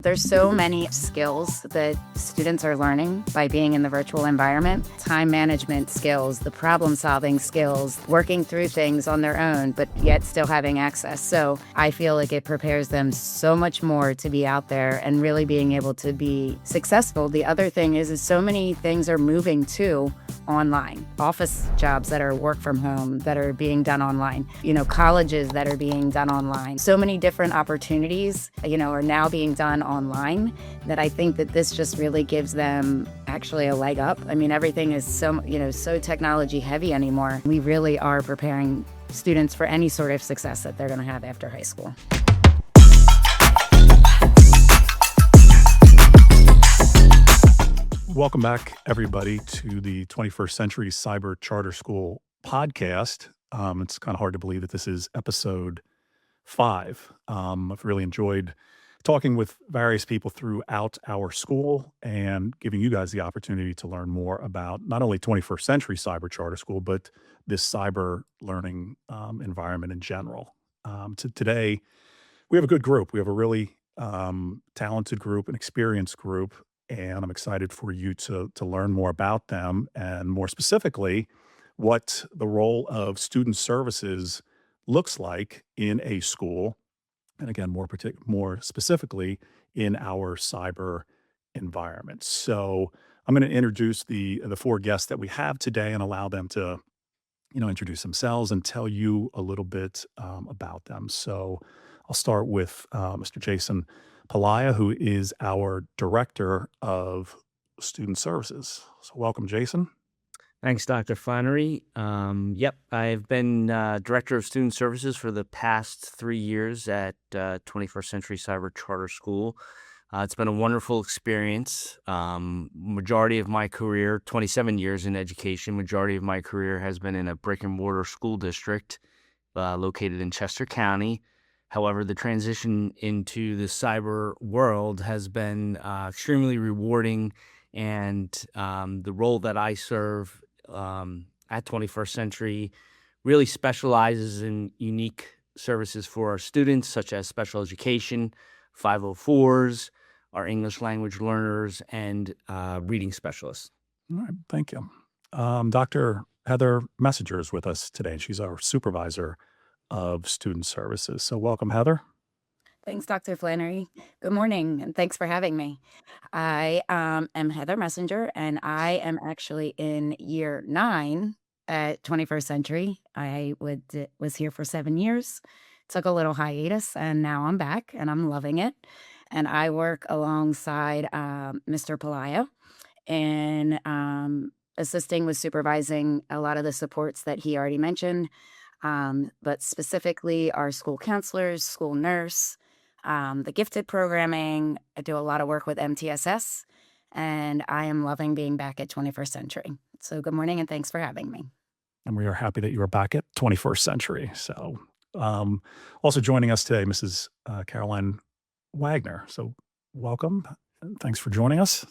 There's so many skills that students are learning by being in the virtual environment. Time management skills, the problem solving skills, working through things on their own, but yet still having access. So I feel like it prepares them so much more to be out there and really being able to be successful. The other thing is so many things are moving to online. Office jobs that are work from home that are being done online. Colleges that are being done online. So many different opportunities, are now being done online that I think that this just really gives them actually a leg up. I mean, everything is so technology heavy anymore. We really are preparing students for any sort of success that they're going to have after high school. Welcome back, everybody, to the 21st Century Cyber Charter School podcast. It's kind of hard to believe that this is episode 5. I've really enjoyed talking with various people throughout our school and giving you guys the opportunity to learn more about not only 21st Century Cyber Charter School, but this cyber learning environment in general. Today, we have a good group. We have a really talented group, an experienced group, and I'm excited for you to learn more about them and more specifically, what the role of student services looks like in a school. And again, more specifically in our cyber environment. So I'm going to introduce the 4 guests that we have today and allow them to, introduce themselves and tell you a little bit about them. So I'll start with Mr. Jason Palaya, who is our Director of Student Services. So welcome, Jason. Thanks, Dr. Flannery. I've been Director of Student Services for the past 3 years at 21st Century Cyber Charter School. It's been a wonderful experience. Majority of my career, 27 years in education, majority of my career has been in a brick-and-mortar school district located in Chester County. However, the transition into the cyber world has been extremely rewarding, and the role that I serve at 21st Century really specializes in unique services for our students, such as special education, 504s, our English language learners, and reading specialists. All right, thank you. Dr. Heather Messenger is with us today, and she's our Supervisor of Student Services. So welcome, Heather. Thanks, Dr. Flannery. Good morning, and thanks for having me. I am Heather Messenger, and I am actually in year 9 at 21st Century. I was here for 7 years, took a little hiatus, and now I'm back, and I'm loving it. And I work alongside Mr. Palaya and assisting with supervising a lot of the supports that he already mentioned, but specifically our school counselors, school nurse, the gifted programming. I do a lot of work with MTSS, and I am loving being back at 21st Century. So good morning, and thanks for having me. And we are happy that you are back at 21st Century. So also joining us today, Mrs. Caroline Wagner. So welcome. Thanks for joining us.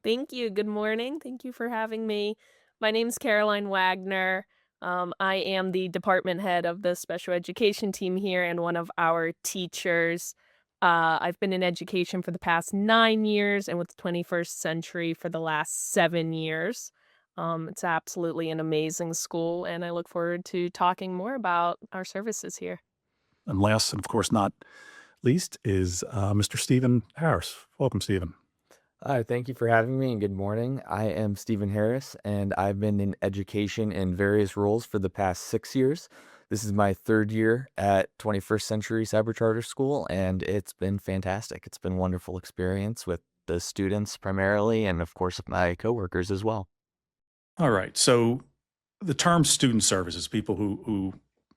Thank you. Good morning. Thank you for having me. My name's Caroline Wagner. I am the department head of the special education team here and one of our teachers. I've been in education for the past 9 years and with 21st Century for the last 7 years. It's absolutely an amazing school, and I look forward to talking more about our services here. And last, and of course not least, is Mr. Stephen Harris. Welcome, Stephen. Hi, thank you for having me, and good morning. I am Stephen Harris, and I've been in education in various roles for the past 6 years. This is my 3rd year at 21st Century Cyber Charter School, and it's been fantastic. It's been a wonderful experience with the students primarily, and of course my coworkers as well. All right. So the term student services, people who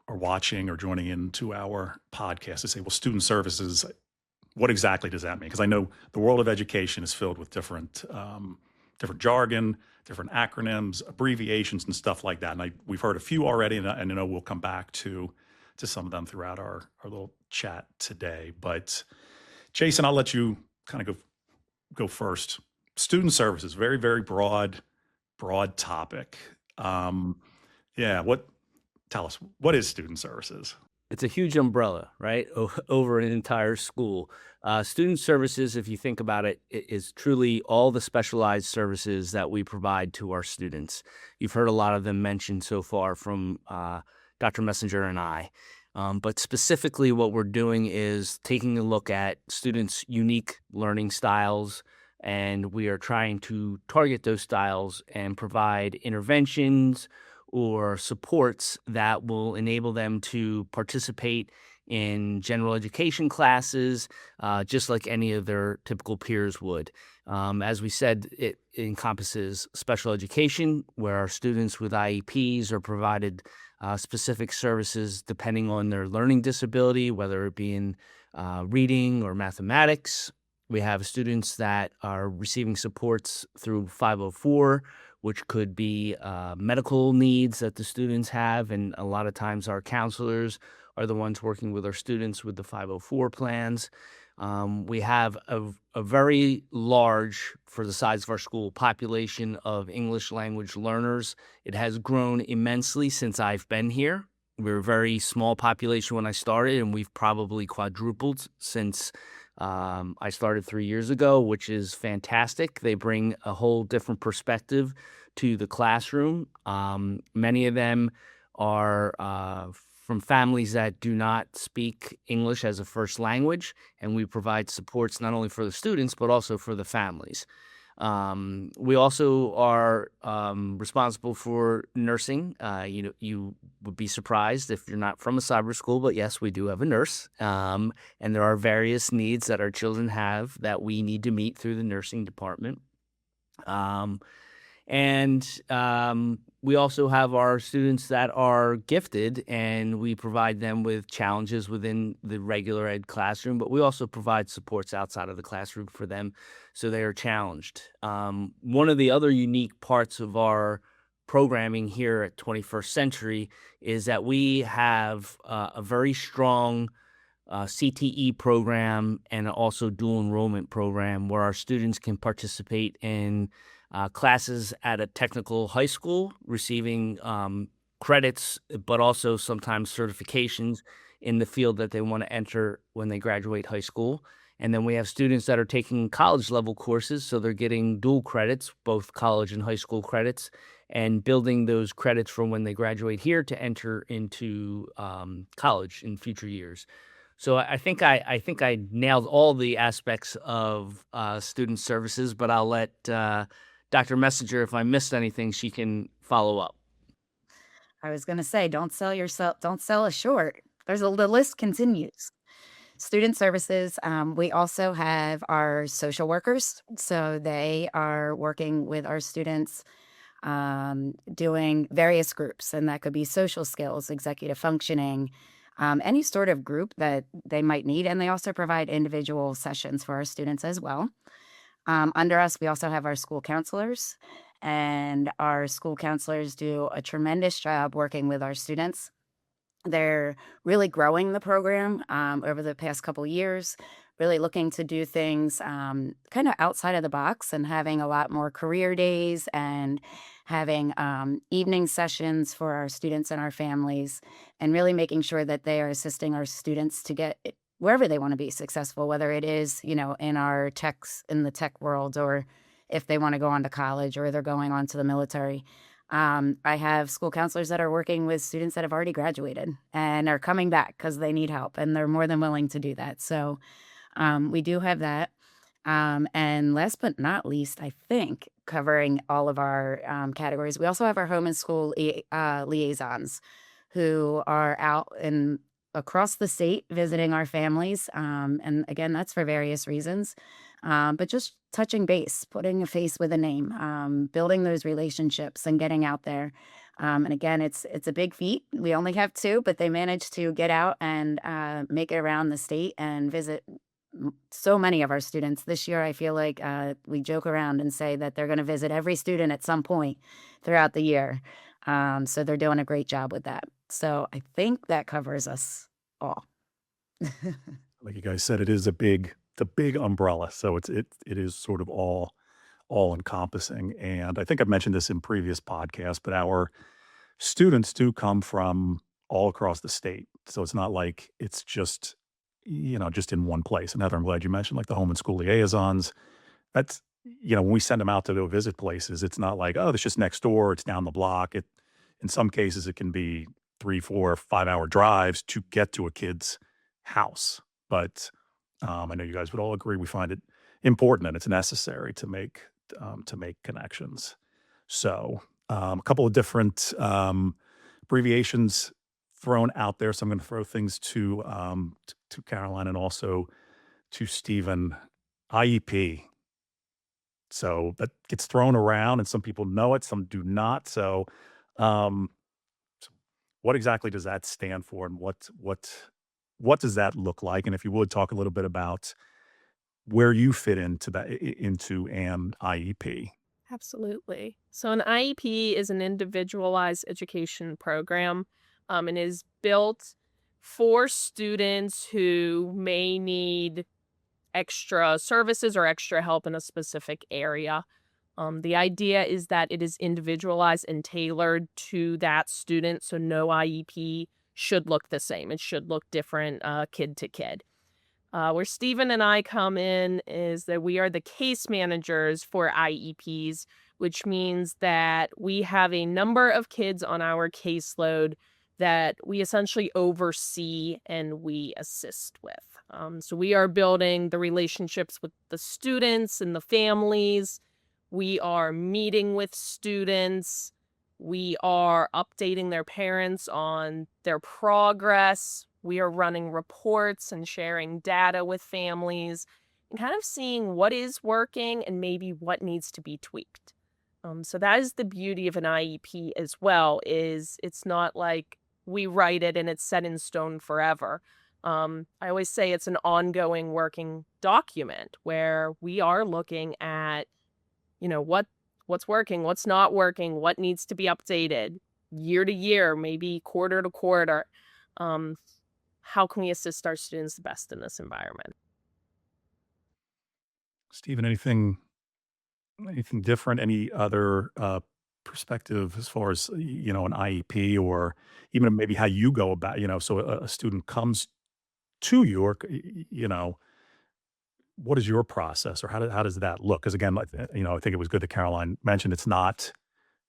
are watching or joining into our podcast, they say, well, student services, what exactly does that mean? Because I know the world of education is filled with different jargon, different acronyms, abbreviations, and stuff like that. And we've heard a few already, and I know we'll come back to some of them throughout our little chat today. But Jason, I'll let you kind of go first. Student services, very, very broad topic. Tell us, what is student services? It's a huge umbrella, right, over an entire school. Student services, if you think about it, is truly all the specialized services that we provide to our students. You've heard a lot of them mentioned so far from Dr. Messenger and I. But specifically, what we're doing is taking a look at students' unique learning styles, and we are trying to target those styles and provide interventions or supports that will enable them to participate in general education classes, just like any of their typical peers would. As we said, it encompasses special education, where our students with IEPs are provided specific services depending on their learning disability, whether it be in reading or mathematics. We have students that are receiving supports through 504, which could be medical needs that the students have. And a lot of times our counselors are the ones working with our students with the 504 plans. We have a very large, for the size of our school, population of English language learners. It has grown immensely since I've been here. We were a very small population when I started, and we've probably quadrupled since I started 3 years ago, which is fantastic. They bring a whole different perspective to the classroom. Many of them are from families that do not speak English as a first language, and we provide supports not only for the students, but also for the families. We also are responsible for nursing. You would be surprised if you're not from a cyber school, but yes, we do have a nurse. And there are various needs that our children have that we need to meet through the nursing department. We also have our students that are gifted, and we provide them with challenges within the regular ed classroom, but we also provide supports outside of the classroom for them so they are challenged. One of the other unique parts of our programming here at 21st Century is that we have a very strong CTE program and also dual enrollment program where our students can participate in classes at a technical high school, receiving credits, but also sometimes certifications in the field that they want to enter when they graduate high school. And then we have students that are taking college level courses, so they're getting dual credits, both college and high school credits, and building those credits from when they graduate here to enter into college in future years. So I think I nailed all the aspects of student services, but I'll let Dr. Messenger, if I missed anything, she can follow up. I was going to say, don't sell us short. The list continues. Student services, we also have our social workers. So they are working with our students, doing various groups, and that could be social skills, executive functioning, any sort of group that they might need. And they also provide individual sessions for our students as well. Under us, we also have our school counselors, and our school counselors do a tremendous job working with our students. They're really growing the program over the past couple years, really looking to do things kind of outside of the box and having a lot more career days and having evening sessions for our students and our families, and really making sure that they are assisting our students to get wherever they want to be successful, whether it is, in the tech world, or if they want to go on to college or they're going on to the military. I have school counselors that are working with students that have already graduated and are coming back because they need help, and they're more than willing to do that. So we do have that. And last but not least, I think, covering all of our categories, we also have our home and school liaisons who are out and across the state visiting our families. And again, that's for various reasons. But just touching base, putting a face with a name, building those relationships and getting out there. And again, it's a big feat. We only have 2, but they managed to get out and make it around the state and visit so many of our students. This year, I feel like we joke around and say that they're going to visit every student at some point throughout the year. So they're doing a great job with that. So I think that covers us all. Like you guys said, it's a big umbrella. So it is sort of all encompassing. And I think I've mentioned this in previous podcasts, but our students do come from all across the state. So it's not like it's just, just in one place. And Heather, I'm glad you mentioned like the home and school liaisons. That's, when we send them out to go visit places, it's not like, oh, it's just next door, it's down the block. In some cases, it can be 3, 4, 5 hour drives to get to a kid's house. But I know you guys would all agree we find it important and it's necessary to make connections. So a couple of different abbreviations thrown out there. So I'm going to throw things to Caroline and also to Stephen. IEP. So that gets thrown around, and some people know it, some do not. So, um, what exactly does that stand for, and what does that look like? And if you would talk a little bit about where you fit into into an IEP. Absolutely. So an IEP is an individualized education program, and is built for students who may need extra services or extra help in a specific area. The idea is that it is individualized and tailored to that student, so no IEP should look the same. It should look different kid to kid. Where Stephen and I come in is that we are the case managers for IEPs, which means that we have a number of kids on our caseload that we essentially oversee and we assist with. So we are building the relationships with the students and the families. We are meeting with students. We are updating their parents on their progress. We are running reports and sharing data with families and kind of seeing what is working and maybe what needs to be tweaked. So that is the beauty of an IEP as well, is it's not like we write it and it's set in stone forever. I always say it's an ongoing working document where we are looking at, what's working, what's not working, what needs to be updated year to year, maybe quarter to quarter. How can we assist our students the best in this environment? Stephen, anything different? Any other perspective as far as an IEP, or even maybe how you go about, so a student comes to you, or what is your process, or how does that look? Because again, like, I think it was good that Caroline mentioned it's not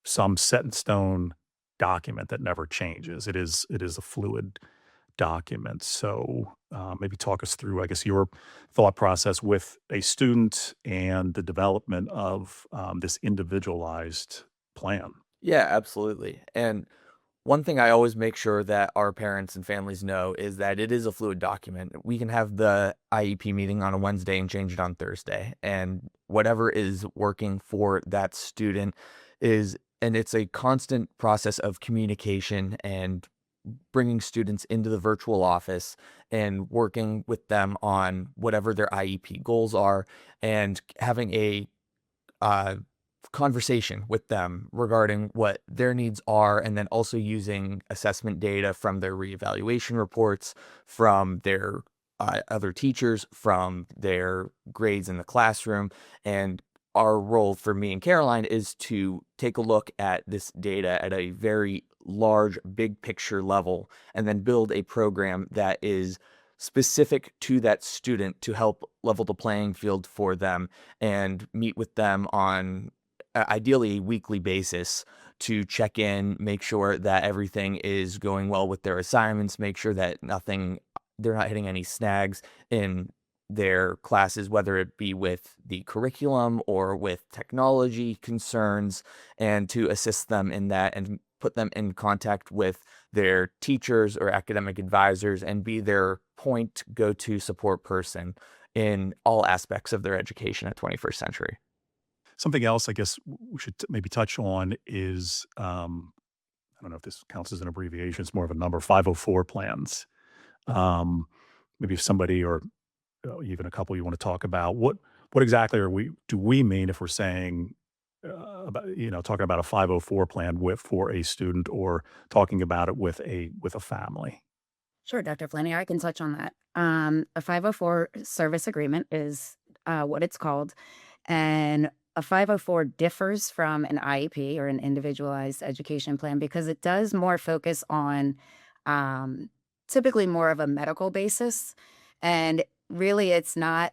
some set in stone document that never changes. It is a fluid document. So maybe talk us through, I guess, your thought process with a student and the development of this individualized plan. Yeah, absolutely. And one thing I always make sure that our parents and families know is that it is a fluid document. We can have the IEP meeting on a Wednesday and change it on Thursday. And whatever is working for that student and it's a constant process of communication and bringing students into the virtual office and working with them on whatever their IEP goals are and having a uh, conversation with them regarding what their needs are, and then also using assessment data from their reevaluation reports, from their other teachers, from their grades in the classroom. And our role for me and Caroline is to take a look at this data at a very large, big picture level, and then build a program that is specific to that student to help level the playing field for them, and meet with them on ideally a weekly basis to check in, make sure that everything is going well with their assignments, make sure that they're not hitting any snags in their classes, whether it be with the curriculum or with technology concerns, and to assist them in that and put them in contact with their teachers or academic advisors and be their point go-to support person in all aspects of their education at 21st Century. Something else I guess we should maybe touch on is, I don't know if this counts as an abbreviation, it's more of a number, 504 plans. Um, Maybe if somebody, or even a couple, you want to talk about what exactly do we mean if we're saying about, talking about a 504 plan for a student, or talking about it with a family. Sure, Dr. Flannery, I can touch on that. A 504 service agreement is what it's called. And a 504 differs from an IEP, or an individualized education plan, because it does more focus on typically more of a medical basis. And really, it's not,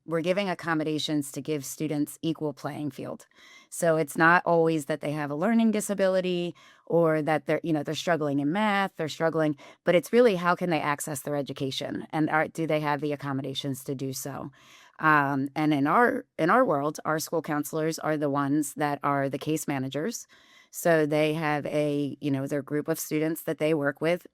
we're giving accommodations to give students equal playing field. So it's not always that they have a learning disability or that they're struggling in math, they're struggling, but it's really how can they access their education and do they have the accommodations to do so? And in our world, our school counselors are the ones that are the case managers. So they have their group of students that they work with.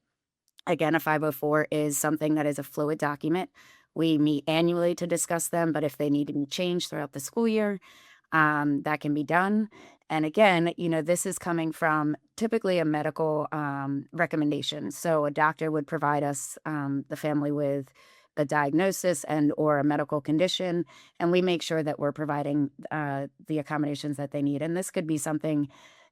Again, a 504 is something that is a fluid document. We meet annually to discuss them, but if they need to be changed throughout the school year, that can be done. And again, this is coming from typically a medical recommendation. So a doctor would provide us, the family, with a diagnosis and or a medical condition, and we make sure that we're providing the accommodations that they need. And this could be something,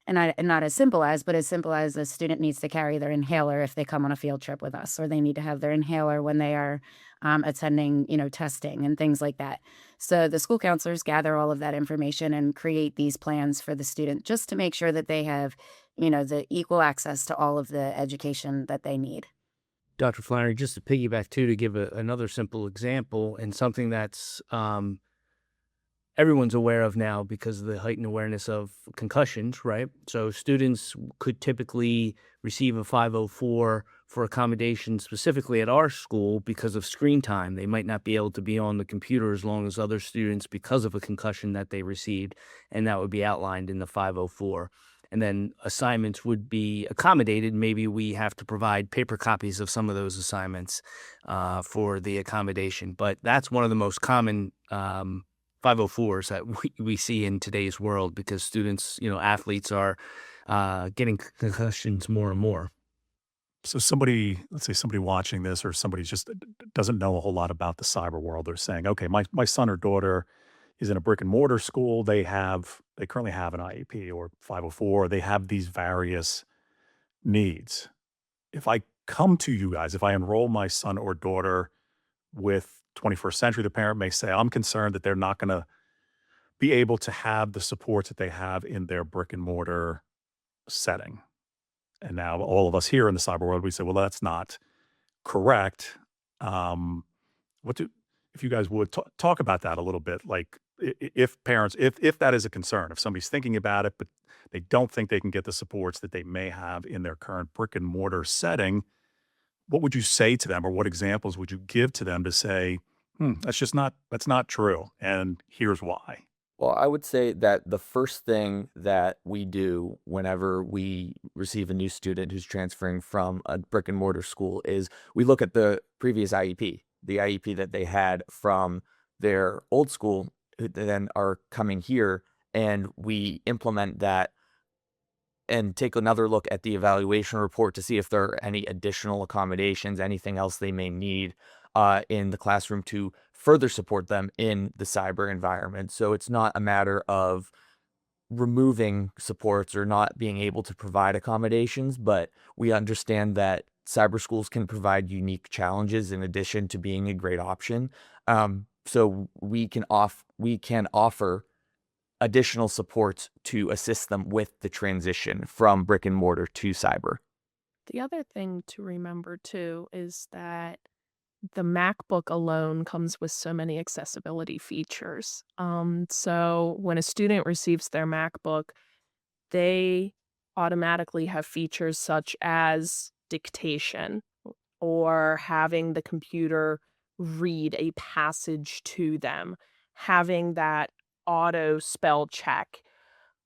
and not as simple as, but as simple as a student needs to carry their inhaler if they come on a field trip with us, or they need to have their inhaler when they are attending, testing and things like that. So the school counselors gather all of that information and create these plans for the student just to make sure that they have, the equal access to all of the education that they need. Dr. Flannery, just to piggyback too, to give another simple example and something that's everyone's aware of now because of the heightened awareness of concussions, right? So students could typically receive a 504 for accommodation specifically at our school because of screen time. They might not be able to be on the computer as long as other students because of a concussion that they received, and that would be outlined in the 504. And then assignments would be accommodated. Maybe we have to provide paper copies of some of those assignments for the accommodation. But that's one of the most common 504s that we see in today's world because students, athletes are getting concussions more and more. So let's say somebody watching this, or somebody just doesn't know a whole lot about the cyber world. They're saying, okay, my son or daughter is in a brick and mortar school. They currently have an IEP or 504. They have these various needs. If I come to you guys, if I enroll my son or daughter with 21st Century, the parent may say, I'm concerned that they're not going to be able to have the supports that they have in their brick and mortar setting. And now all of us here in the cyber world, we say, well, that's not correct. Um, if you guys would talk about that a little bit, like if parents, if that is a concern, if somebody's thinking about it, but they don't think they can get the supports that they may have in their current brick and mortar setting, what would you say to them, or what examples would you give to them to say, that's not true, and here's why? Well, I would say that the first thing that we do whenever we receive a new student who's transferring from a brick and mortar school is we look at the previous IEP, the IEP that they had from their old school, who then are coming here, and we implement that and take another look at the evaluation report to see if there are any additional accommodations, anything else they may need in the classroom to further support them in the cyber environment. So it's not a matter of removing supports or not being able to provide accommodations, but we understand that cyber schools can provide unique challenges in addition to being a great option. So we can offer additional supports to assist them with the transition from brick and mortar to cyber. The other thing to remember too is that the MacBook alone comes with so many accessibility features. So when a student receives their MacBook, they automatically have features such as dictation or having the computer read a passage to them, having that auto spell check.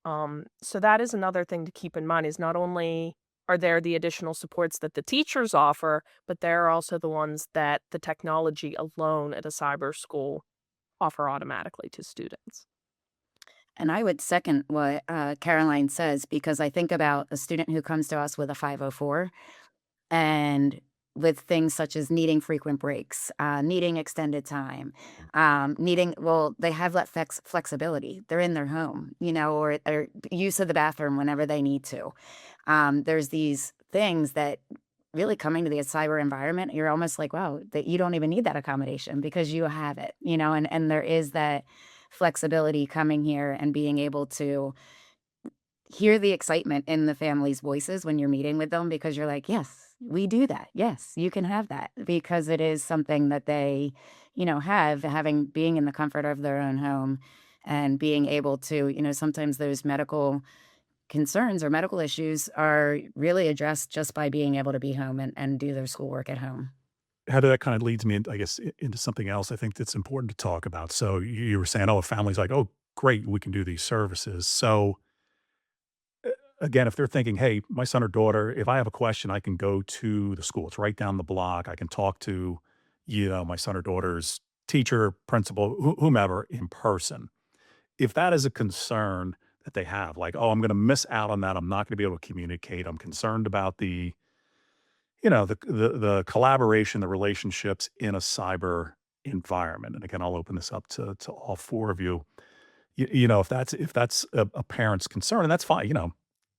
So that is another thing to keep in mind is not only are there the additional supports that the teachers offer, but there are also the ones that the technology alone at a cyber school offer automatically to students. And I would second what Caroline says, because I think about a student who comes to us with a 504 and with things such as needing frequent breaks, needing extended time, they have that flexibility. They're in their home, or use of the bathroom whenever they need to. There's these things that really coming to the cyber environment, you're almost like, wow, that you don't even need that accommodation because you have it, and there is that flexibility coming here and being able to hear the excitement in the family's voices when you're meeting with them because you're like, yes, we do that. Yes, you can have that because it is something that they, being in the comfort of their own home and being able to, sometimes those medical concerns or medical issues are really addressed just by being able to be home and do their schoolwork at home. How did that kind of leads me, I guess, into something else I think that's important to talk about. So you were saying, oh, a family's like, oh, great, we can do these services. So again, if they're thinking, hey, my son or daughter, if I have a question, I can go to the school. It's right down the block. I can talk to, my son or daughter's teacher, principal, whomever in person. If that is a concern that they have, like, oh, I'm going to miss out on that. I'm not going to be able to communicate. I'm concerned about the collaboration, the relationships in a cyber environment. And again, I'll open this up to all four of you. If that's a parent's concern, and that's fine.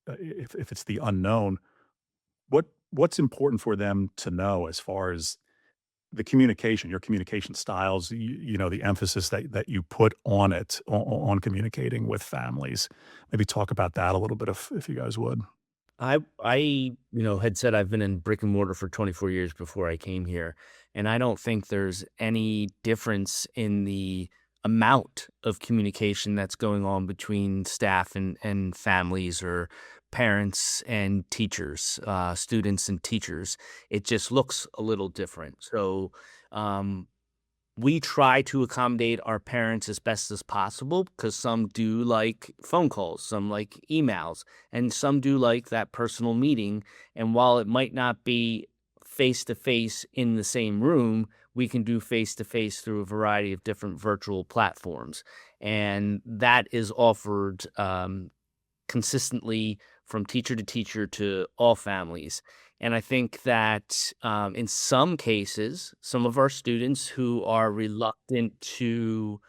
If it's the unknown, what's important for them to know as far as the communication, your communication styles, the emphasis that you put on it, on communicating with families. Maybe talk about that a little bit if you guys would. I had said I've been in brick and mortar for 24 years before I came here, and I don't think there's any difference in the amount of communication that's going on between staff and families or parents and teachers, students and teachers. It just looks a little different. So, we try to accommodate our parents as best as possible because some do like phone calls, some like emails, and some do like that personal meeting. And while it might not be face to face in the same room, we can do face to face through a variety of different virtual platforms. And that is offered consistently from teacher to teacher to all families. And I think that in some cases, some of our students who are reluctant to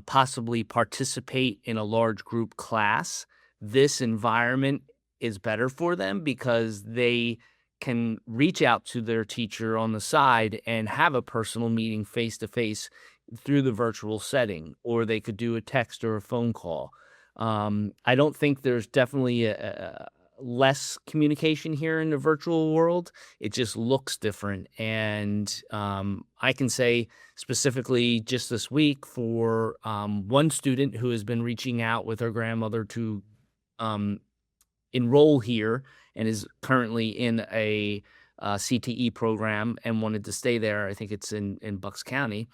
possibly participate in a large group class, this environment is better for them because they can reach out to their teacher on the side and have a personal meeting face to face through the virtual setting, or they could do a text or a phone call. I don't think there's definitely a less communication here in the virtual world. It just looks different. And I can say specifically just this week for one student who has been reaching out with her grandmother to enroll here and is currently in a CTE program and wanted to stay there. I think it's in Bucks County.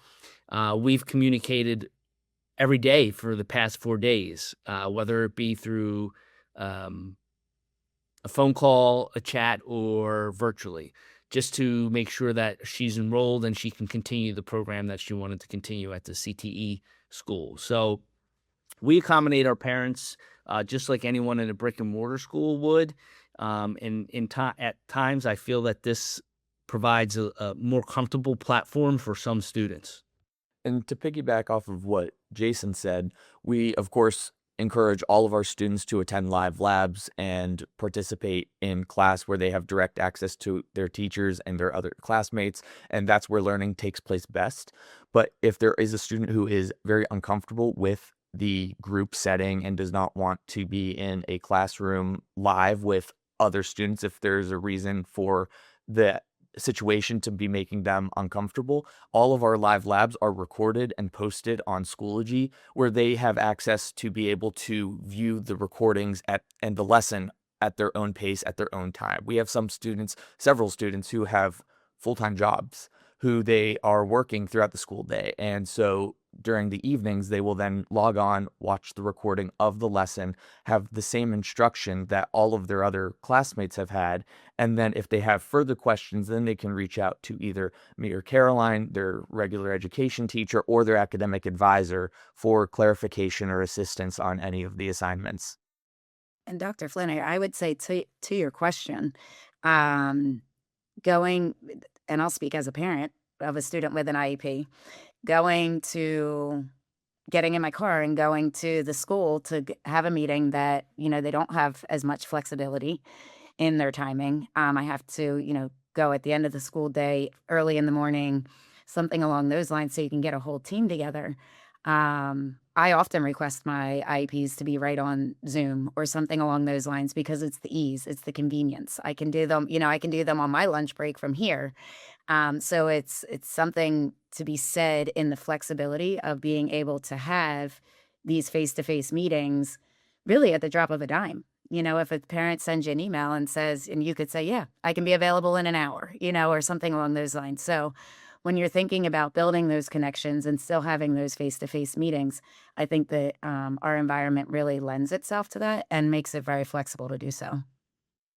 We've communicated every day for the past 4 days, whether it be through a phone call, a chat, or virtually, just to make sure that she's enrolled and she can continue the program that she wanted to continue at the CTE school. So we accommodate our parents just like anyone in a brick and mortar school would. At times, I feel that this provides a more comfortable platform for some students. And to piggyback off of what Jason said, we, of course, encourage all of our students to attend live labs and participate in class where they have direct access to their teachers and their other classmates, and that's where learning takes place best. But if there is a student who is very uncomfortable with the group setting and does not want to be in a classroom live with other students, if there's a reason for the situation to be making them uncomfortable, all of our live labs are recorded and posted on Schoology, where they have access to be able to view the recordings and the lesson at their own pace, at their own time. We have several students who have full-time jobs, who they are working throughout the school day. And so during the evenings, they will then log on, watch the recording of the lesson, have the same instruction that all of their other classmates have had. And then if they have further questions, then they can reach out to either me or Caroline, their regular education teacher, or their academic advisor for clarification or assistance on any of the assignments. And Dr. Flynn, I would say to your question, um, going, and I'll speak as a parent of a student with an IEP, getting in my car and going to the school to have a meeting that, they don't have as much flexibility in their timing. I have to, go at the end of the school day, early in the morning, something along those lines so you can get a whole team together. I often request my IEPs to be right on Zoom or something along those lines because it's the ease, it's the convenience. I can do them, I can do them on my lunch break from here. So it's something to be said in the flexibility of being able to have these face-to-face meetings really at the drop of a dime. If a parent sends you an email and says, and you could say, yeah, I can be available in an hour, or something along those lines. So when you're thinking about building those connections and still having those face-to-face meetings, I think that our environment really lends itself to that and makes it very flexible to do so.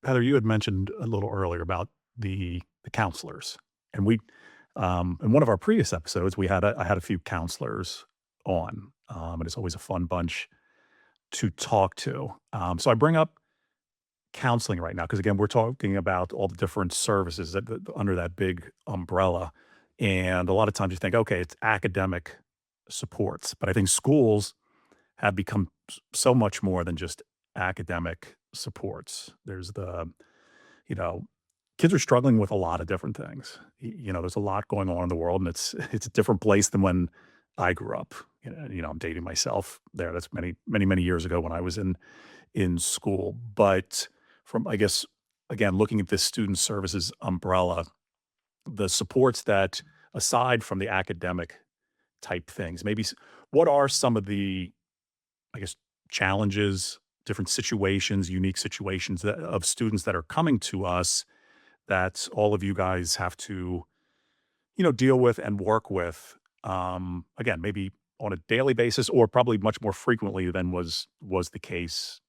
Heather, you had mentioned a little earlier about the counselors, and we in one of our previous episodes I had a few counselors on, and it's always a fun bunch to talk to. So I bring up counseling right now because again we're talking about all the different services that under that big umbrella, and a lot of times you think, okay, it's academic supports, but I think schools have become so much more than just academic supports. There's you know, kids are struggling with a lot of different things. There's a lot going on in the world, and it's a different place than when I grew up. I'm dating myself there. That's many, many, many years ago when I was in school. But from, I guess, again, looking at this student services umbrella, the supports that, aside from the academic type things, what are some of the, I guess, challenges, different situations, unique situations of students that are coming to us that all of you guys have to, deal with and work with, again, maybe on a daily basis or probably much more frequently than was the case,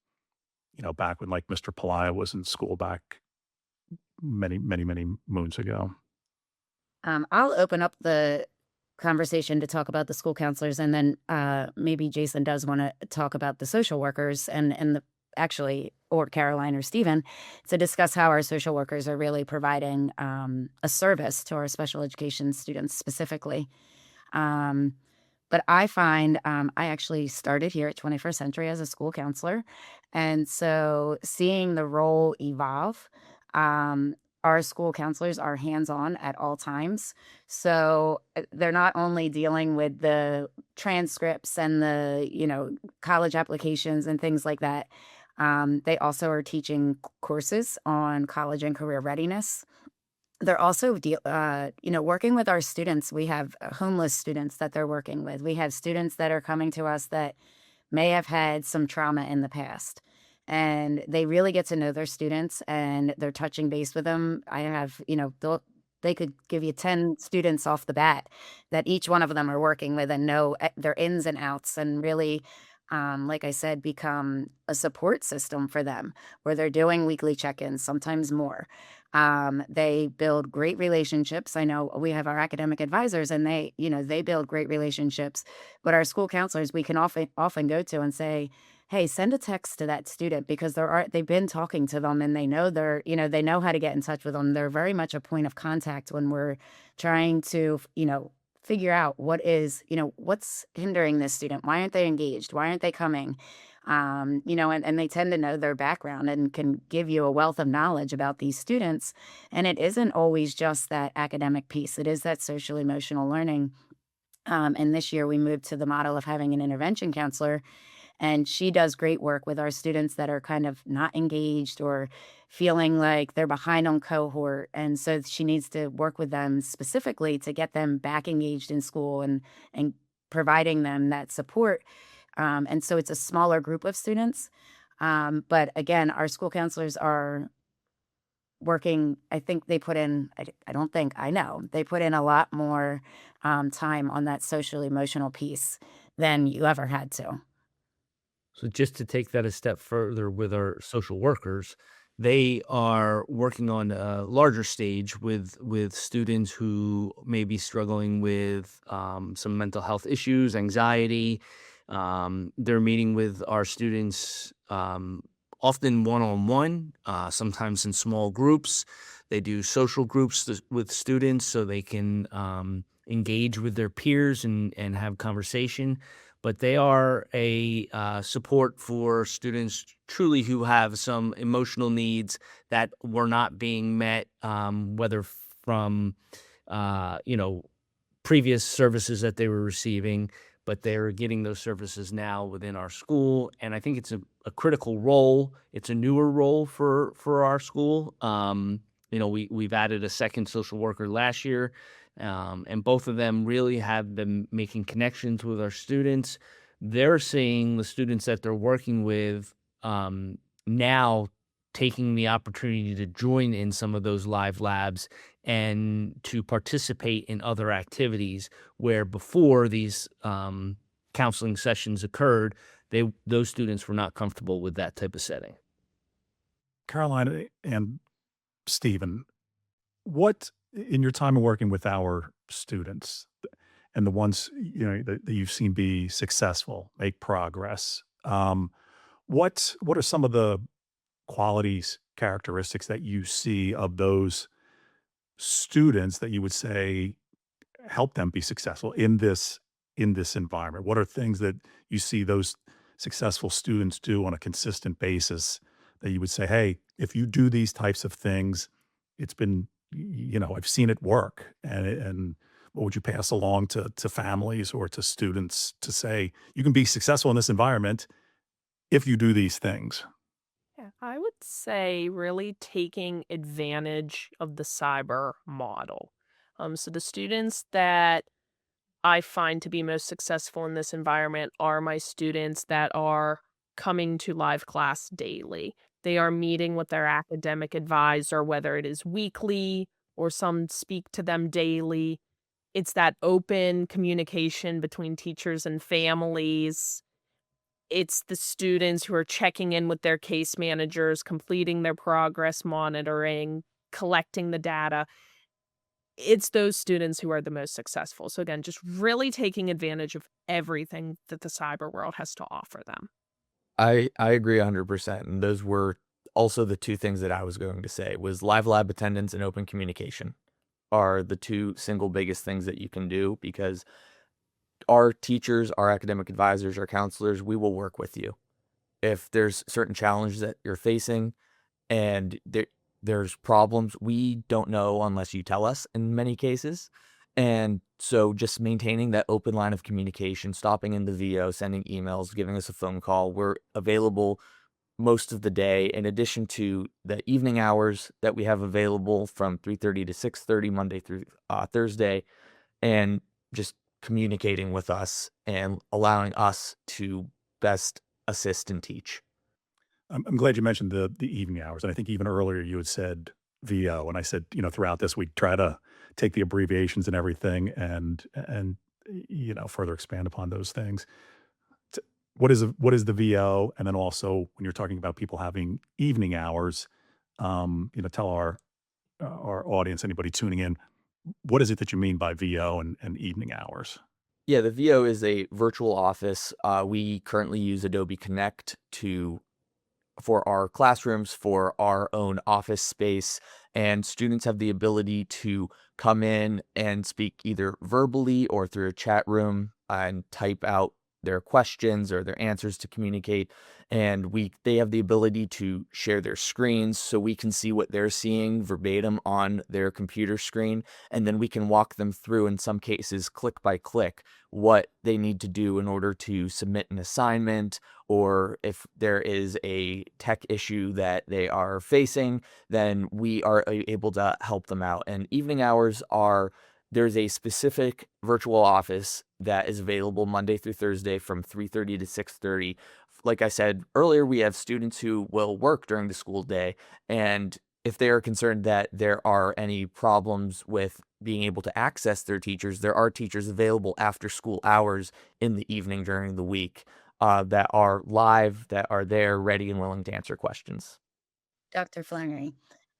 back when like Mr. Palaia was in school back many, many, many moons ago. I'll open up the conversation to talk about the school counselors, and then maybe Jason does want to talk about the social workers and actually, or Caroline or Stephen, to discuss how our social workers are really providing a service to our special education students specifically. Um, but I find I actually started here at 21st Century as a school counselor. And so seeing the role evolve, um, our school counselors are hands on at all times. So they're not only dealing with the transcripts and the, college applications and things like that. They also are teaching courses on college and career readiness. They're also, working with our students. We have homeless students that they're working with. We have students that are coming to us that may have had some trauma in the past. And they really get to know their students and they're touching base with them. I have, they could give you 10 students off the bat that each one of them are working with and know their ins and outs and really, like I said, become a support system for them where they're doing weekly check-ins, sometimes more. They build great relationships. I know we have our academic advisors and they build great relationships, but our school counselors, we can often go to and say, hey, send a text to that student because they've been talking to them and they know they know how to get in touch with them. They're very much a point of contact when we're trying to, figure out what's hindering this student. Why aren't they engaged? Why aren't they coming? And they tend to know their background and can give you a wealth of knowledge about these students. And it isn't always just that academic piece. It is that social emotional learning. And this year we moved to the model of having an intervention counselor, and she does great work with our students that are kind of not engaged or feeling like they're behind on cohort. And so she needs to work with them specifically to get them back engaged in school and providing them that support. And so it's a smaller group of students. But again, our school counselors are working. I think they put in, I don't think, I know, they put in a lot more time on that social emotional piece than you ever had to. So just to take that a step further with our social workers, they are working on a larger stage with students who may be struggling with some mental health issues, anxiety. They're meeting with our students often one-on-one, sometimes in small groups. They do social groups with students so they can engage with their peers and have conversation. But they are a support for students truly who have some emotional needs that were not being met, whether from, previous services that they were receiving, but they're getting those services now within our school. And I think it's a critical role. It's a newer role for our school. We've added a second social worker last year, and both of them really have been making connections with our students. They're seeing the students that they're working with now taking the opportunity to join in some of those live labs and to participate in other activities where before these counseling sessions occurred, those students were not comfortable with that type of setting. Caroline and Stephen, what in your time of working with our students and the ones that you've seen be successful, make progress, what are some of the qualities, characteristics that you see of those students that you would say help them be successful in this environment? What are things that you see those successful students do on a consistent basis that you would say, hey, if you do these types of things, it's been, I've seen it work. And what would you pass along to families or to students to say, you can be successful in this environment if you do these things? Yeah, I would say really taking advantage of the cyber model. So the students that I find to be most successful in this environment are my students that are coming to live class daily. They are meeting with their academic advisor, whether it is weekly or some speak to them daily. It's that open communication between teachers and families. It's the students who are checking in with their case managers, completing their progress monitoring, collecting the data. It's those students who are the most successful. So again, just really taking advantage of everything that the cyber world has to offer them. I agree 100%. And those were also the two things that I was going to say was live lab attendance and open communication are the two single biggest things that you can do because our teachers, our academic advisors, our counselors, we will work with you. If there's certain challenges that you're facing and there's problems, we don't know unless you tell us in many cases. And so just maintaining that open line of communication, stopping in the VO, sending emails, giving us a phone call. We're available most of the day, in addition to the evening hours that we have available from 3:30 to 6:30 Monday through Thursday, and just communicating with us and allowing us to best assist and teach. I'm glad you mentioned the evening hours, and I think even earlier you had said VO, and I said, throughout this we try to take the abbreviations and everything, and further expand upon those things. What is the VO, and then also when you're talking about people having evening hours, tell our audience, anybody tuning in, what is it that you mean by VO and evening hours? Yeah, the VO is a virtual office. We currently use Adobe Connect for our classrooms, for our own office space, and students have the ability to come in and speak either verbally or through a chat room and type out their questions or their answers to communicate. And they have the ability to share their screens so we can see what they're seeing verbatim on their computer screen. And then we can walk them through, in some cases, click by click, what they need to do in order to submit an assignment, or if there is a tech issue that they are facing, then we are able to help them out. And evening hours there's a specific virtual office that is available Monday through Thursday from 3:30 to 6:30. Like I said earlier, we have students who will work during the school day, and if they are concerned that there are any problems with being able to access their teachers, there are teachers available after school hours in the evening during the week that are live, that are there ready and willing to answer questions. Dr. Flannery,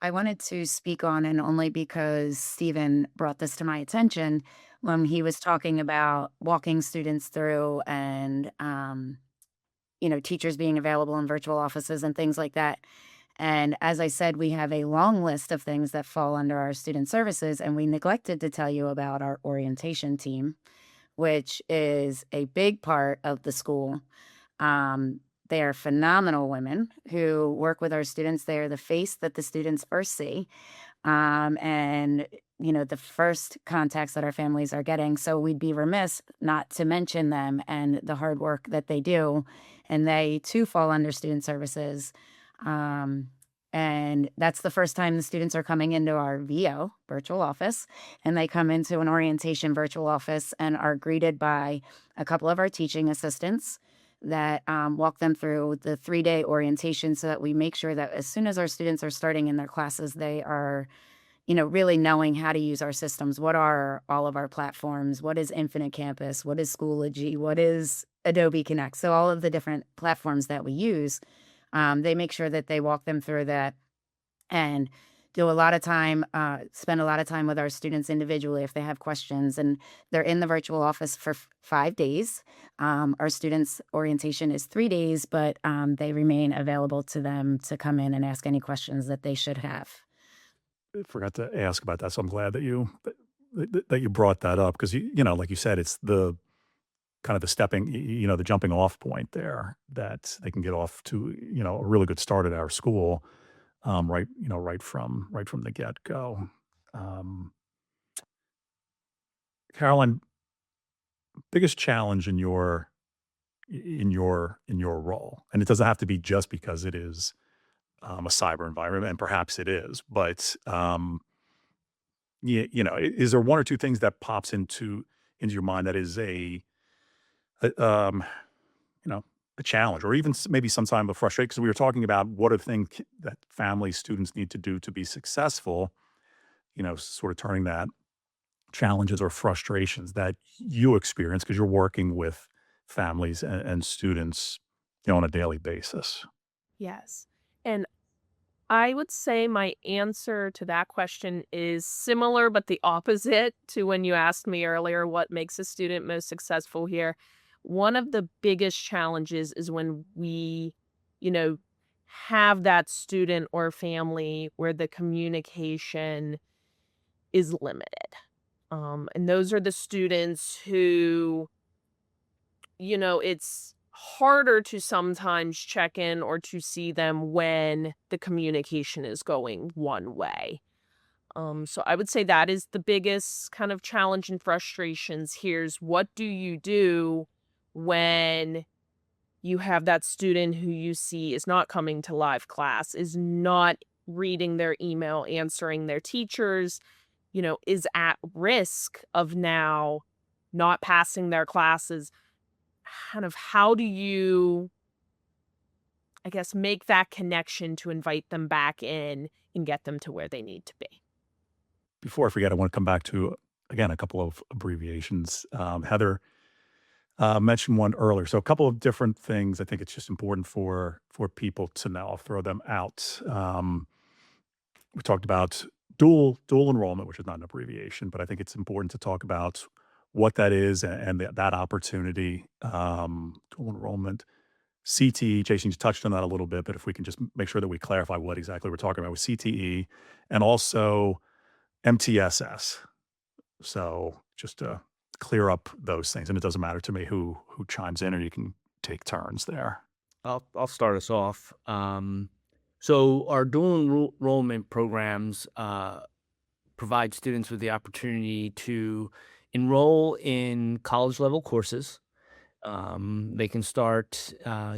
I wanted to speak on, and only because Stephen brought this to my attention when he was talking about walking students through and, teachers being available in virtual offices and things like that. And as I said, we have a long list of things that fall under our student services, and we neglected to tell you about our orientation team, which is a big part of the school. They are phenomenal women who work with our students. They are the face that the students first see. And the first contacts that our families are getting. So we'd be remiss not to mention them and the hard work that they do. And they too fall under student services. Um, and that's the first time the students are coming into our VO, virtual office, and they come into an orientation virtual office and are greeted by a couple of our teaching assistants that walk them through the 3-day orientation so that we make sure that as soon as our students are starting in their classes, they are really knowing how to use our systems. What are all of our platforms? What is Infinite Campus? What is Schoology? What is Adobe Connect? So all of the different platforms that we use, they make sure that they walk them through that and do a lot of time, spend a lot of time with our students individually if they have questions. And they're in the virtual office for 5 days. Our students' orientation is 3 days, but they remain available to them to come in and ask any questions that they should have. Forgot to ask about that, so I'm glad that you brought that up because like you said, it's the kind of the stepping, the jumping off point there that they can get off to a really good start at our school, right from the get go. Um, Caroline, biggest challenge in your role, and it doesn't have to be just because it is a cyber environment, and perhaps it is, but is there one or two things that pops into your mind that is a you know, a challenge, or even maybe sometime a frustration? Because we were talking about what are the things that families, students need to do to be successful. Sort of turning that challenges or frustrations that you experience because you're working with families and students, on a daily basis. Yes. And I would say my answer to that question is similar, but the opposite to when you asked me earlier what makes a student most successful here. One of the biggest challenges is when we, you know, have that student or family where the communication is limited. And those are the students who, it's harder to sometimes check in or to see them when the communication is going one way. So I would say that is the biggest kind of challenge and frustrations. Here's what do you do when you have that student who you see is not coming to live class, is not reading their email, answering their teachers, is at risk of now not passing their classes. Kind of how do you, I guess, make that connection to invite them back in and get them to where they need to be? Before I forget, I want to come back to, again, a couple of abbreviations. Heather mentioned one earlier. So a couple of different things I think it's just important for people to know. I'll throw them out. We talked about dual enrollment, which is not an abbreviation, but I think it's important to talk about what that is and that opportunity. Dual enrollment. CTE, Jason, you touched on that a little bit, but if we can just make sure that we clarify what exactly we're talking about with CTE and also MTSS. So just to clear up those things, and it doesn't matter to me who chimes in, or you can take turns there. I'll start us off. So our dual enrollment programs provide students with the opportunity to enroll in college level courses. They can start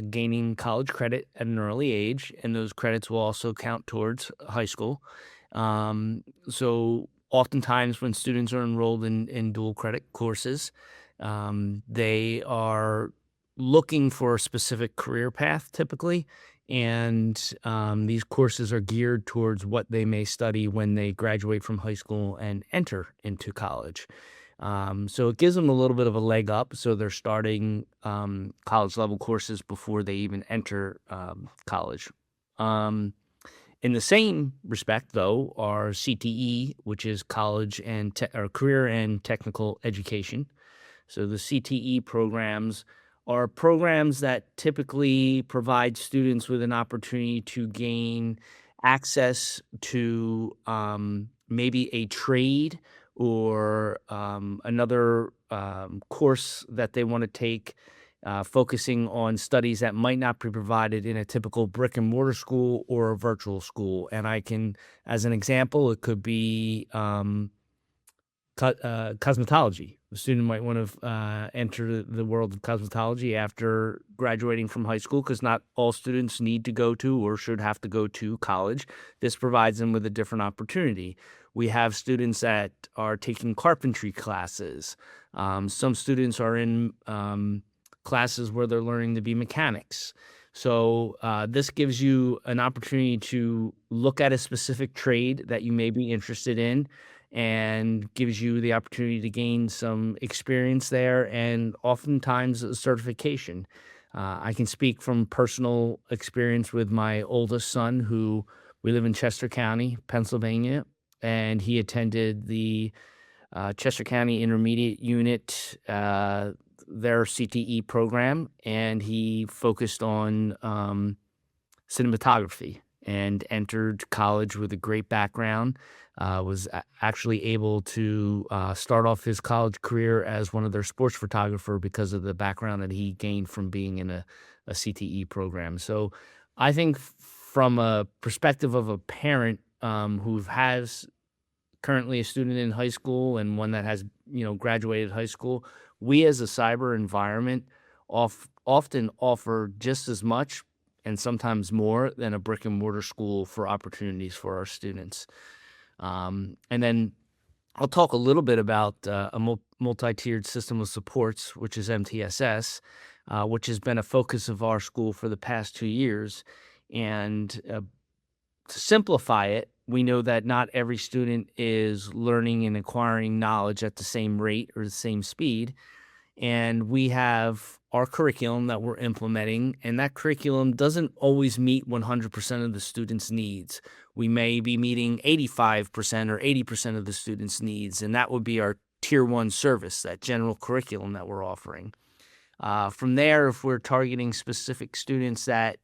gaining college credit at an early age, and those credits will also count towards high school. So oftentimes when students are enrolled in dual credit courses, they are looking for a specific career path typically, and these courses are geared towards what they may study when they graduate from high school and enter into college. So it gives them a little bit of a leg up. So they're starting college level courses before they even enter college. In the same respect, though, are CTE, which is college and or career and technical education. So the CTE programs are programs that typically provide students with an opportunity to gain access to maybe a trade or another course that they want to take, focusing on studies that might not be provided in a typical brick and mortar school or a virtual school. And I can, as an example, it could be cosmetology. The student might want to enter the world of cosmetology after graduating from high school, because not all students need to go to or should have to go to college. This provides them with a different opportunity. We have students that are taking carpentry classes. Some students are in classes where they're learning to be mechanics. So this gives you an opportunity to look at a specific trade that you may be interested in, and gives you the opportunity to gain some experience there and oftentimes a certification. I can speak from personal experience with my oldest son, who we live in Chester County, Pennsylvania, and he attended the Chester County Intermediate Unit, their CTE program, and he focused on cinematography and entered college with a great background. Was actually able to start off his college career as one of their sports photographer because of the background that he gained from being in a CTE program. So I think from a perspective of a parent who has currently a student in high school and one that has graduated high school, we as a cyber environment often offer just as much and sometimes more than a brick and mortar school for opportunities for our students. And then I'll talk a little bit about a multi-tiered system of supports, which is MTSS, which has been a focus of our school for the past 2 years. And to simplify it, we know that not every student is learning and acquiring knowledge at the same rate or the same speed. And we have our curriculum that we're implementing, and that curriculum doesn't always meet 100% of the students' needs. We may be meeting 85% or 80% of the students' needs, and that would be our Tier 1 service, that general curriculum that we're offering. From there, if we're targeting specific students that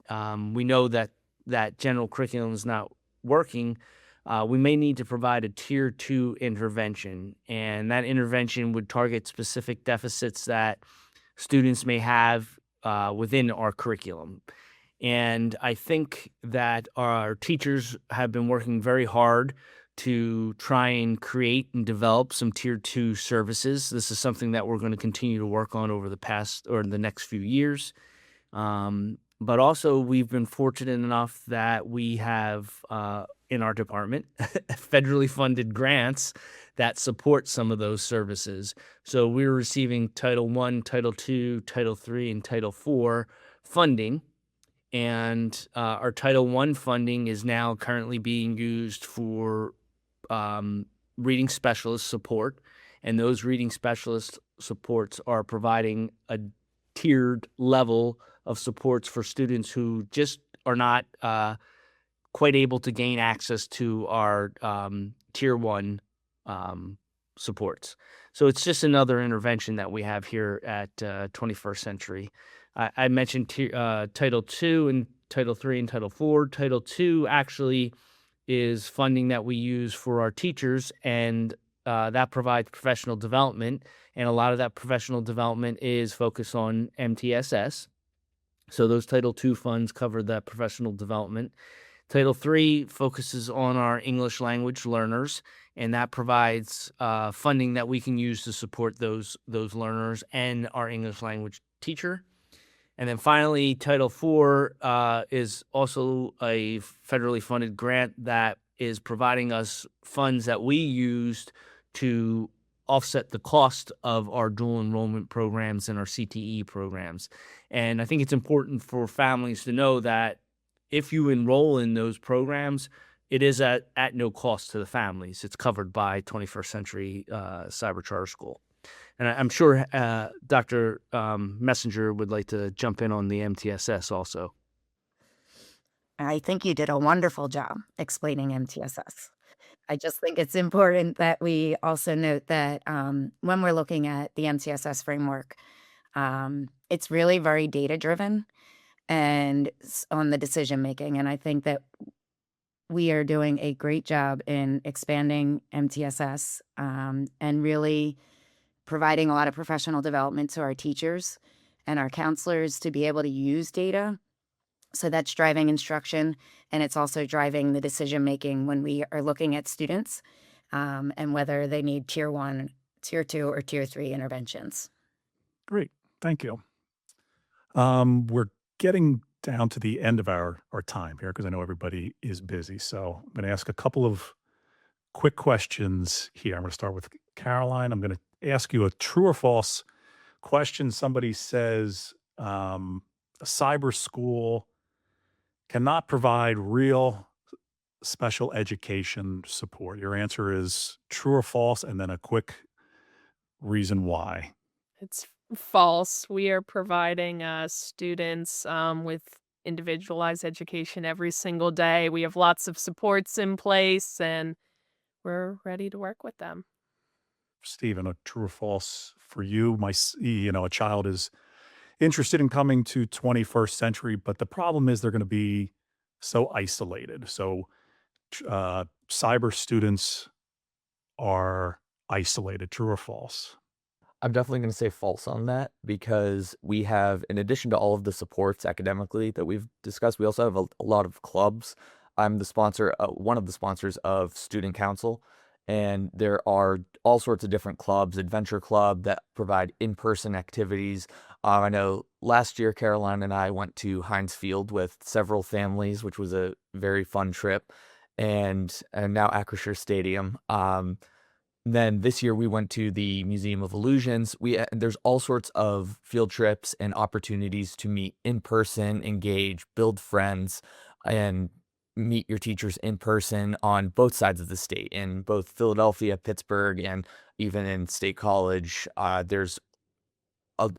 we know that general curriculum is not working, we may need to provide a Tier 2 intervention, and that intervention would target specific deficits that students may have within our curriculum. And I think that our teachers have been working very hard to try and create and develop some Tier 2 services. This is something that we're going to continue to work on over the next few years. But also, we've been fortunate enough that we have in our department federally funded grants that support some of those services. So we're receiving Title I, Title II, Title III, and Title IV funding. And our Title I funding is now currently being used for reading specialist support. And those reading specialist supports are providing a tiered level of supports for students who just are not quite able to gain access to our Tier 1 supports. So it's just another intervention that we have here at 21st Century. I mentioned Title II and Title III and Title IV. Title II actually is funding that we use for our teachers, and that provides professional development. And a lot of that professional development is focused on MTSS. So those Title II funds cover that professional development. Title III focuses on our English language learners, and that provides funding that we can use to support those learners and our English language teacher. And then finally, Title IV is also a federally funded grant that is providing us funds that we used to offset the cost of our dual enrollment programs and our CTE programs. And I think it's important for families to know that if you enroll in those programs, it is at no cost to the families. It's covered by 21st Century Cyber Charter School. And I'm sure Dr. Messenger would like to jump in on the MTSS also. I think you did a wonderful job explaining MTSS. I just think it's important that we also note that when we're looking at the MTSS framework, it's really very data-driven and on the decision-making. And I think that we are doing a great job in expanding MTSS and really providing a lot of professional development to our teachers and our counselors to be able to use data. So that's driving instruction, and it's also driving the decision-making when we are looking at students and whether they need tier 1, tier 2, or tier 3 interventions. Great. Thank you. We're getting down to the end of our time here because I know everybody is busy. So I'm going to ask a couple of quick questions here. I'm going to start with Caroline. I'm going to ask you a true or false question. Somebody says a cyber school cannot provide real special education support. Your answer is true or false, and then a quick reason why. It's false. We are providing students with individualized education every single day. We have lots of supports in place, and we're ready to work with them. Stephen, a true or false for you? A child is interested in coming to 21st century, but the problem is they're going to be so isolated. So, cyber students are isolated. True or false? I'm definitely going to say false on that because we have, in addition to all of the supports academically that we've discussed, we also have a lot of clubs. I'm the sponsor, one of the sponsors of Student Council, and there are all sorts of different clubs, Adventure Club, that provide in-person activities. I know last year Caroline and I went to Heinz Field with several families, which was a very fun trip, and now Acrisure Stadium. Then this year we went to the Museum of Illusions. There's all sorts of field trips and opportunities to meet in person, engage, build friends, and meet your teachers in person on both sides of the state, in both Philadelphia, Pittsburgh, and even in State College. There's a,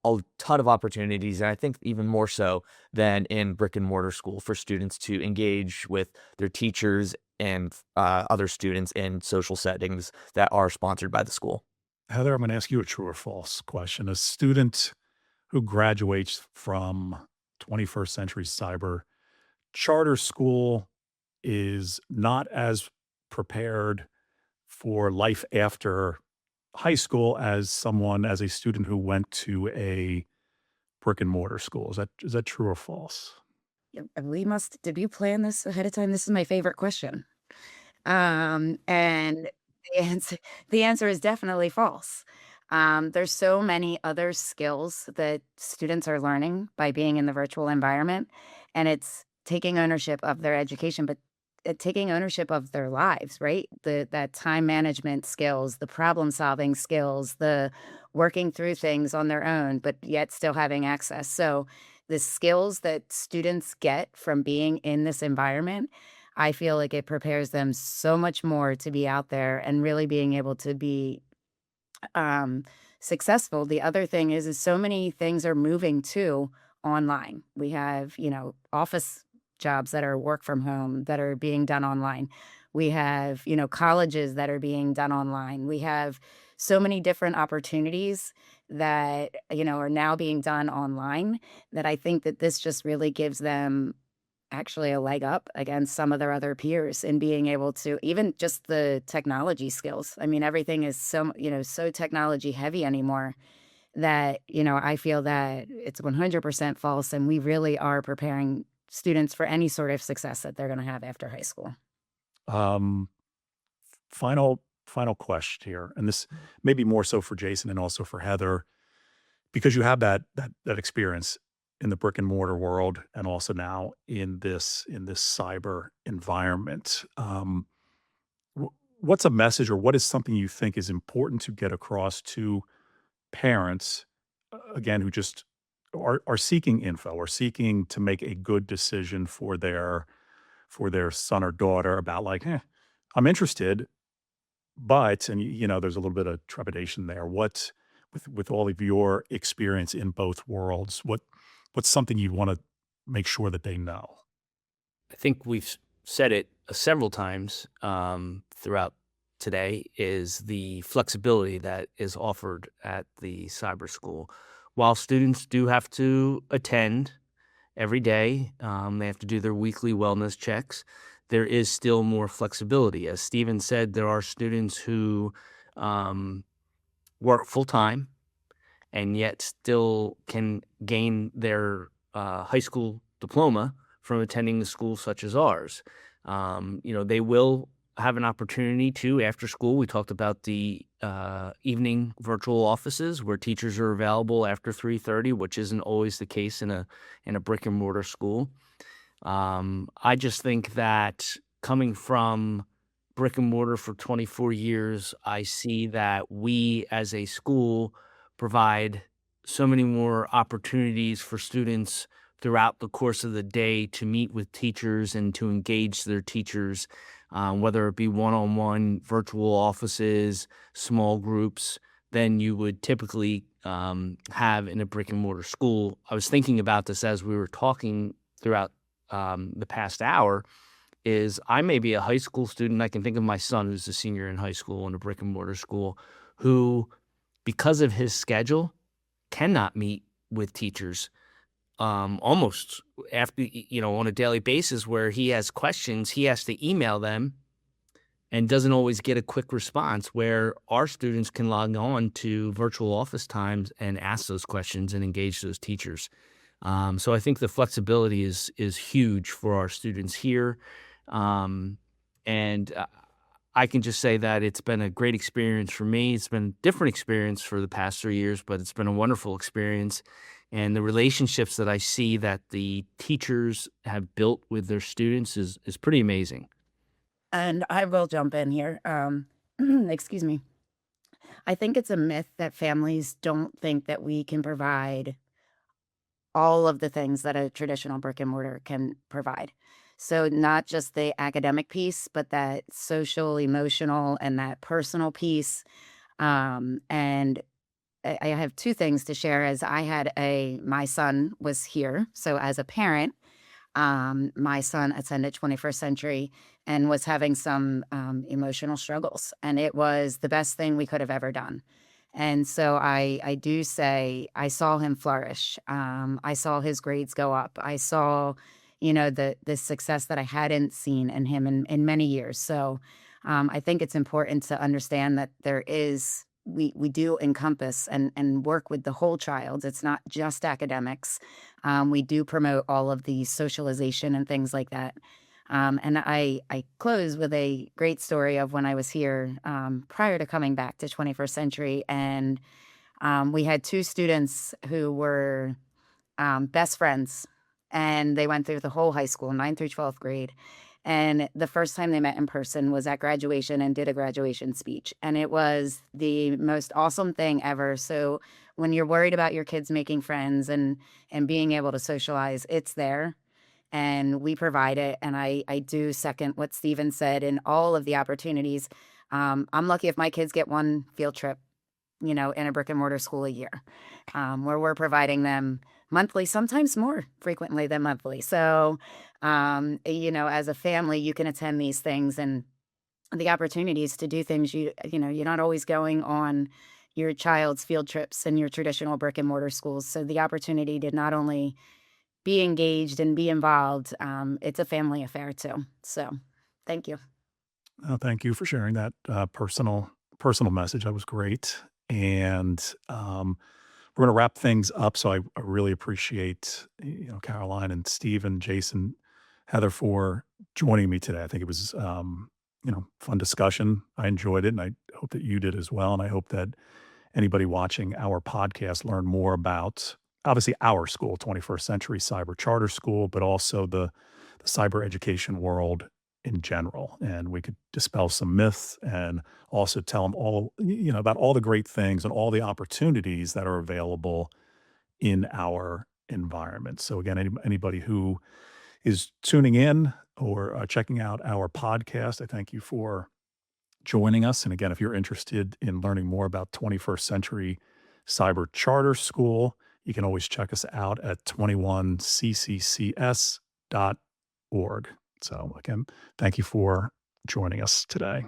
a ton of opportunities, and I think even more so than in brick and mortar school, for students to engage with their teachers and other students in social settings that are sponsored by the school. Heather, I'm going to ask you a true or false question. A student who graduates from 21st century cyber charter school is not as prepared for life after high school as a student who went to a brick and mortar school. Is that true or false? Yeah, did we plan this ahead of time? This is my favorite question. And the answer, the answer is definitely false. There's so many other skills that students are learning by being in the virtual environment, and it's taking ownership of their education, but taking ownership of their lives, right? That time management skills, the problem solving skills, the working through things on their own, but yet still having access. So the skills that students get from being in this environment, I feel like it prepares them so much more to be out there and really being able to be successful. The other thing is so many things are moving to online. We have, office jobs that are work from home that are being done online. We have, colleges that are being done online. We have so many different opportunities that, are now being done online, that I think that this just really gives them actually a leg up against some of their other peers in being able to, even just the technology skills. I mean, everything is so technology heavy anymore that, I feel that it's 100% false, and we really are preparing students for any sort of success that they're going to have after high school. Um, final question here, and this may be more so for Jason and also for Heather, because you have that experience in the brick and mortar world and also now in this cyber environment. What's a message, or what is something you think is important to get across to parents, again, who just are seeking info or seeking to make a good decision for their son or daughter about, like, I'm interested, but, and there's a little bit of trepidation there. What, with all of your experience in both worlds, what's something you want to make sure that they know? I think we've said it several times throughout today, is the flexibility that is offered at the cyber school. While students do have to attend every day, they have to do their weekly wellness checks, there is still more flexibility. As Stephen said, there are students who work full-time and yet still can gain their high school diploma from attending a school such as ours. They will have an opportunity to, after school, we talked about the evening virtual offices where teachers are available after 3:30, which isn't always the case in a brick and mortar school. I just think that coming from brick and mortar for 24 years, I see that we as a school provide so many more opportunities for students throughout the course of the day to meet with teachers and to engage their teachers, whether it be one-on-one, virtual offices, small groups, than you would typically have in a brick and mortar school. I was thinking about this as we were talking throughout the past hour. Is I may be a high school student. I can think of my son who's a senior in high school in a brick and mortar school who, because of his schedule, cannot meet with teachers almost after, on a daily basis, where he has questions, he has to email them and doesn't always get a quick response, where our students can log on to virtual office times and ask those questions and engage those teachers. So I think the flexibility is huge for our students here. And I can just say that it's been a great experience for me. It's been a different experience for the past 3 years, but it's been a wonderful experience. And the relationships that I see that the teachers have built with their students is pretty amazing. And I will jump in here. Excuse me. I think it's a myth that families don't think that we can provide all of the things that a traditional brick and mortar can provide. So not just the academic piece, but that social, emotional, and that personal piece. And I have two things to share. As my son was here. So as a parent, my son attended 21st Century and was having some emotional struggles. And it was the best thing we could have ever done. And so I do say I saw him flourish. I saw his grades go up. I saw, the success that I hadn't seen in him in many years. So I think it's important to understand that we do encompass and work with the whole child. It's not just academics. We do promote all of the socialization and things like that. And I close with a great story of when I was here prior to coming back to 21st Century. And we had two students who were best friends. And they went through the whole high school, 9th through 12th grade. And the first time they met in person was at graduation and did a graduation speech. And it was the most awesome thing ever. So when you're worried about your kids making friends and being able to socialize, it's there. And we provide it. And I do second what Stephen said in all of the opportunities. I'm lucky if my kids get one field trip, in a brick and mortar school a year, where we're providing them monthly, sometimes more frequently than monthly. So, as a family, you can attend these things, and the opportunities to do things, you're not always going on your child's field trips in your traditional brick and mortar schools. So the opportunity to not only be engaged and be involved, it's a family affair too. So thank you. Thank you for sharing that personal message. That was great. And we're going to wrap things up. So I really appreciate, Caroline and Stephen, Jason, Heather for joining me today. I think it was, fun discussion. I enjoyed it, and I hope that you did as well. And I hope that anybody watching our podcast learned more about, obviously, our school, 21st Century Cyber Charter School, but also the cyber education world in general. And we could dispel some myths and also tell them all, about all the great things and all the opportunities that are available in our environment. So again, anybody who is tuning in or checking out our podcast, I thank you for joining us. And again, if you're interested in learning more about 21st Century Cyber Charter School, you can always check us out at 21cccs.org. So again, thank you for joining us today.